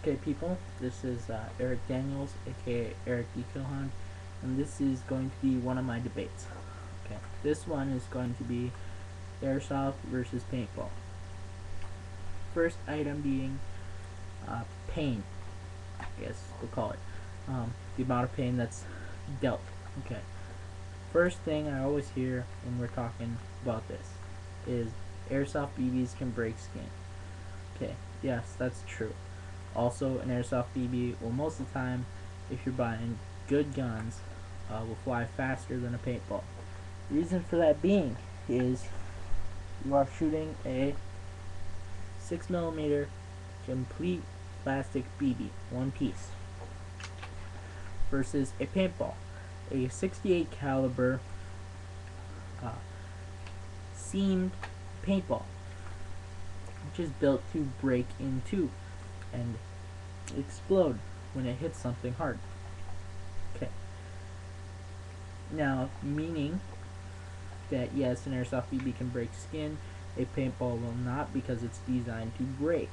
Okay, people, this is Eric Daniels, aka Eric the Killhound, and this is going to be one of my debates. Okay, this one is going to be airsoft versus paintball. First item being pain, I guess we'll call it. The amount of pain that's dealt. Okay, first thing I always hear when we're talking about this is airsoft BBs can break skin. Okay, yes, that's true. Also, an airsoft BB will most of the time, if you're buying good guns, will fly faster than a paintball. The reason for that being is you are shooting a 6mm complete plastic BB, one piece, versus a paintball, a 68 caliber seamed paintball, which is built to break in two and explode when it hits something hard. Okay. Now, meaning that yes, an airsoft BB can break skin, a paintball will not because it's designed to break.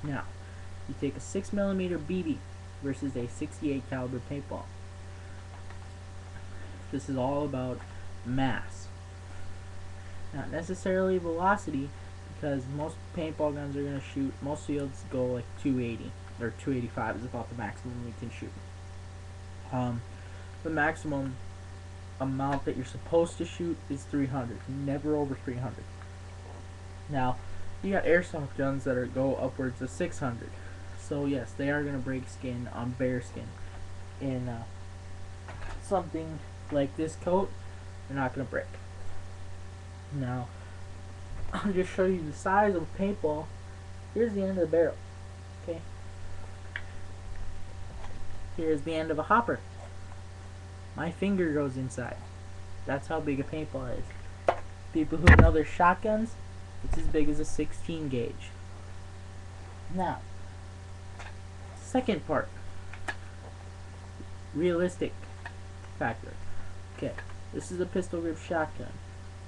Now, you take a 6mm BB versus a 68 caliber paintball. This is all about mass, not necessarily velocity, because most paintball guns are going to shoot, most fields go like 280 or 285 is about the maximum you can shoot. The maximum amount that you're supposed to shoot is 300, never over 300. Now, you got airsoft guns that go upwards of 600. So yes, they are going to break skin on bare skin. In something like this coat, they're not going to break. Now, I'll just show you the size of a paintball. Here's the end of the barrel. Okay. Here's the end of a hopper. My finger goes inside. That's how big a paintball is. People who know their shotguns, it's as big as a 16 gauge. Now, second part, realistic factor. Okay, this is a pistol grip shotgun.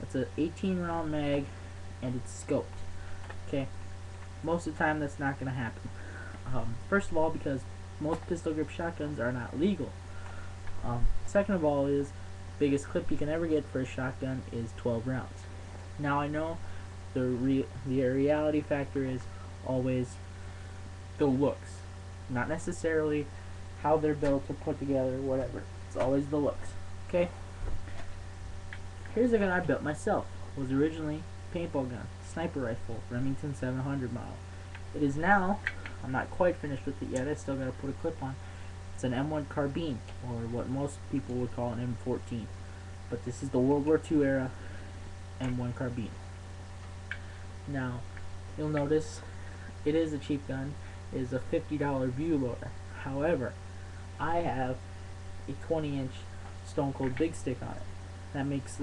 It's an 18 round mag and it's scoped. Okay, most of the time that's not going to happen. First of all, because most pistol grip shotguns are not legal. Second of all, is the biggest clip you can ever get for a shotgun is 12 rounds. Now I know the reality factor is always the looks, not necessarily how they're built or put together, whatever. It's always the looks. Okay. Here's a gun I built myself. It was originally a paintball gun, sniper rifle, Remington 700 model. It is now, I'm not quite finished with it yet. I still gotta put a clip on. It's an M1 carbine, or what most people would call an M14, but this is the World War II era M1 carbine. Now, you'll notice it is a cheap gun. It is a $50 view loader. However, I have a 20-inch Stone Cold Big Stick on it.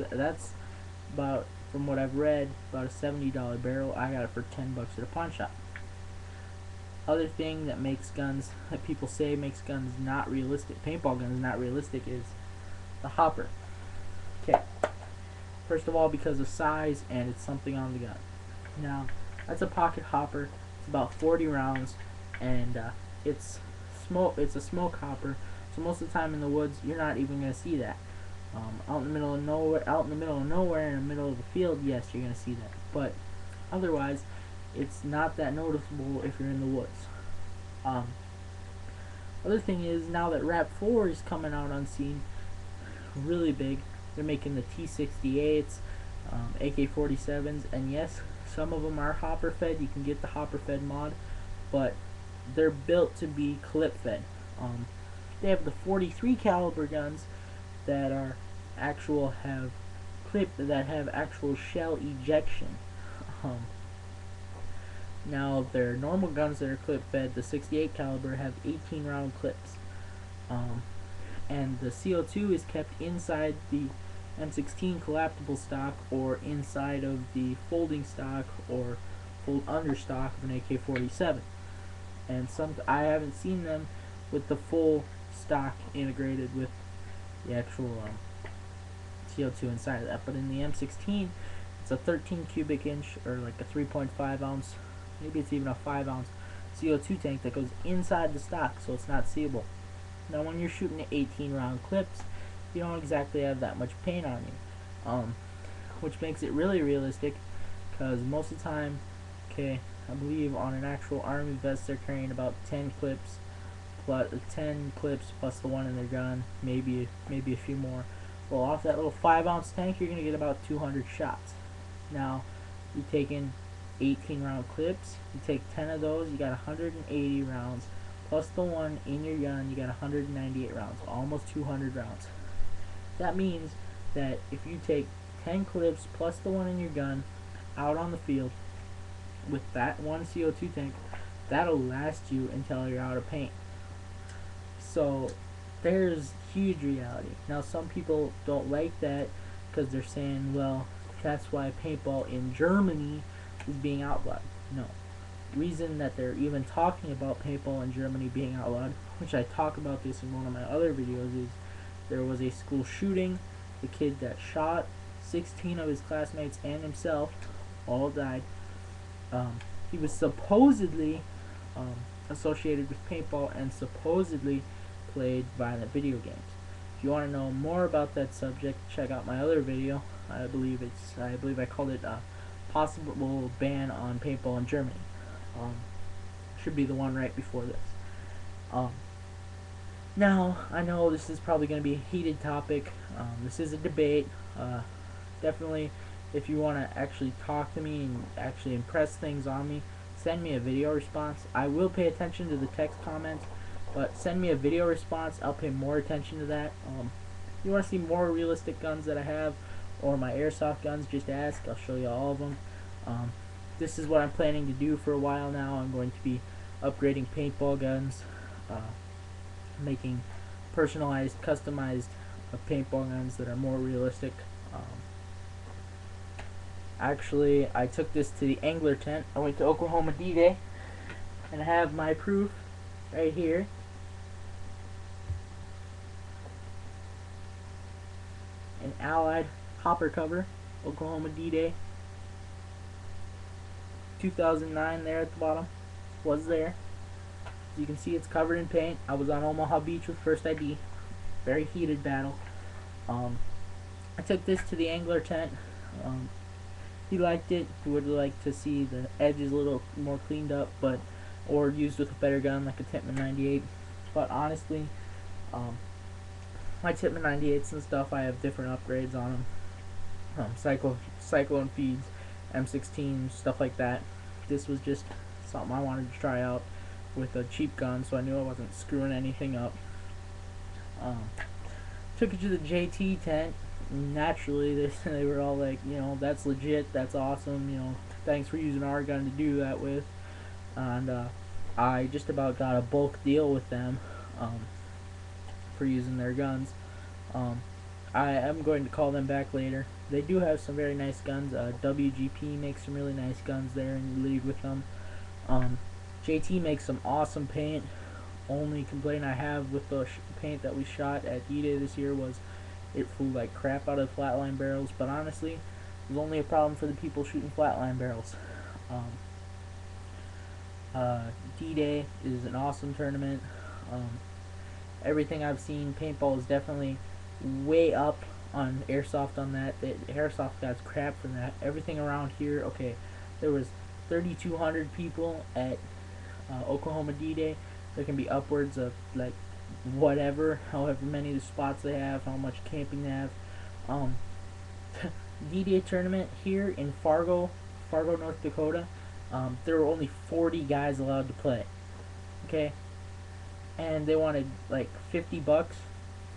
That's about, from what I've read, about a $70 barrel. I got it for $10 at a pawn shop. Other thing that makes guns, that people say makes guns not realistic, paintball guns not realistic, is the hopper. Okay. First of all, because of size, and it's something on the gun. Now, that's a pocket hopper. It's about 40 rounds, and it's a smoke hopper. So most of the time in the woods, you're not even going to see that. Out in the middle of nowhere, in the middle of the field, yes, you're going to see that. But otherwise, it's not that noticeable if you're in the woods. Other thing is, now that Rap 4 is coming out on scene, really big, they're making the T68s, AK-47s, and yes, some of them are hopper fed. You can get the hopper fed mod, but they're built to be clip fed. They have the 43 caliber guns that are have actual shell ejection. Now, their normal guns that are clip fed, the 68 caliber, have 18 round clips. And the CO2 is kept inside the M16 collapsible stock, or inside of the folding stock or fold under stock of an AK-47. And I haven't seen them with the full stock integrated with the actual CO2 inside of that. But in the M16, it's a 13 cubic inch, or like a 3.5 ounce, maybe it's even a 5 ounce CO2 tank that goes inside the stock, so it's not seeable. Now, when you're shooting 18 round clips, you don't exactly have that much paint on you, which makes it really realistic, because most of the time, okay, I believe on an actual army vest they're carrying about 10 clips plus the one in their gun, maybe a few more. Well, off that little 5-ounce tank, you're gonna get about 200 shots. Now, you take in 18 round clips, you take 10 of those, you got 180 rounds, plus the one in your gun, you got 198 rounds, almost 200 rounds. That means that if you take 10 clips plus the one in your gun out on the field with that one CO2 tank, that'll last you until you're out of paint. So there's huge reality. Now, some people don't like that because they're saying, well, that's why paintball in Germany is being outlawed. No. The reason that they're even talking about paintball in Germany being outlawed, which I talk about this in one of my other videos, is there was a school shooting. The kid that shot 16 of his classmates and himself all died. He was supposedly associated with paintball and supposedly played violent video games. If you want to know more about that subject, check out my other video. I believe I called it possible ban on paintball in Germany. Should be the one right before this. Now, I know this is probably going to be a heated topic. This is a debate. Definitely, if you want to actually talk to me and actually impress things on me, send me a video response. I will pay attention to the text comments, but send me a video response. I'll pay more attention to that. If you want to see more realistic guns that I have, or my airsoft guns, just ask. I'll show you all of them. This is what I'm planning to do for a while now. I'm going to be upgrading paintball guns, making personalized, customized paintball guns that are more realistic. Actually, I took this to the angler tent. I went to Oklahoma D-Day, and I have my proof right here. An Allied hopper cover, Oklahoma D-Day, 2009 there at the bottom, was there. As you can see, it's covered in paint. I was on Omaha Beach with First ID. Very heated battle. I took this to the angler tent. He liked it. He would like to see the edges a little more cleaned up, or used with a better gun like a Tippmann 98. But honestly, my Tippmann 98s and stuff, I have different upgrades on them. Cyclone feeds, M16, stuff like that. This was just something I wanted to try out with a cheap gun, so I knew I wasn't screwing anything up. Took it to the JT tent. Naturally, they were all like, you know, that's legit, that's awesome, you know, thanks for using our gun to do that with. And I just about got a bulk deal with them for using their guns. I am going to call them back later. They do have some very nice guns. WGP makes some really nice guns there in the league with them. JT makes some awesome paint. Only complaint I have with the paint that we shot at D-Day this year was it flew like crap out of flatline barrels, but honestly, it was only a problem for the people shooting flatline barrels. D-Day is an awesome tournament. Everything I've seen, paintball is definitely way up on airsoft on that. The airsoft got crap for that. Everything around here, okay, there was 3,200 people at Oklahoma D-Day. There can be upwards of like however many of the spots they have, how much camping they have. D-Day tournament here in Fargo, North Dakota, there were only 40 guys allowed to play. Okay, and they wanted like $50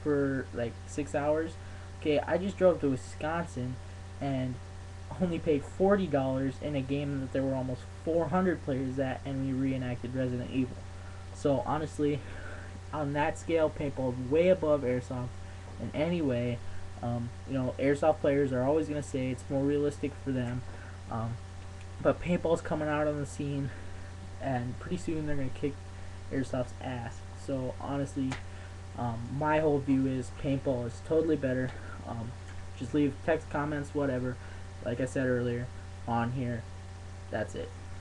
for like 6 hours. Okay, I just drove to Wisconsin and only paid $40 in a game that there were almost 400 players at, and we reenacted Resident Evil. So honestly, on that scale, paintball is way above airsoft in any way. You know, airsoft players are always going to say it's more realistic for them, but paintball's coming out on the scene, and pretty soon they're going to kick airsoft's ass. So honestly, my whole view is paintball is totally better. Just leave text comments, whatever, like I said earlier, on here. That's it.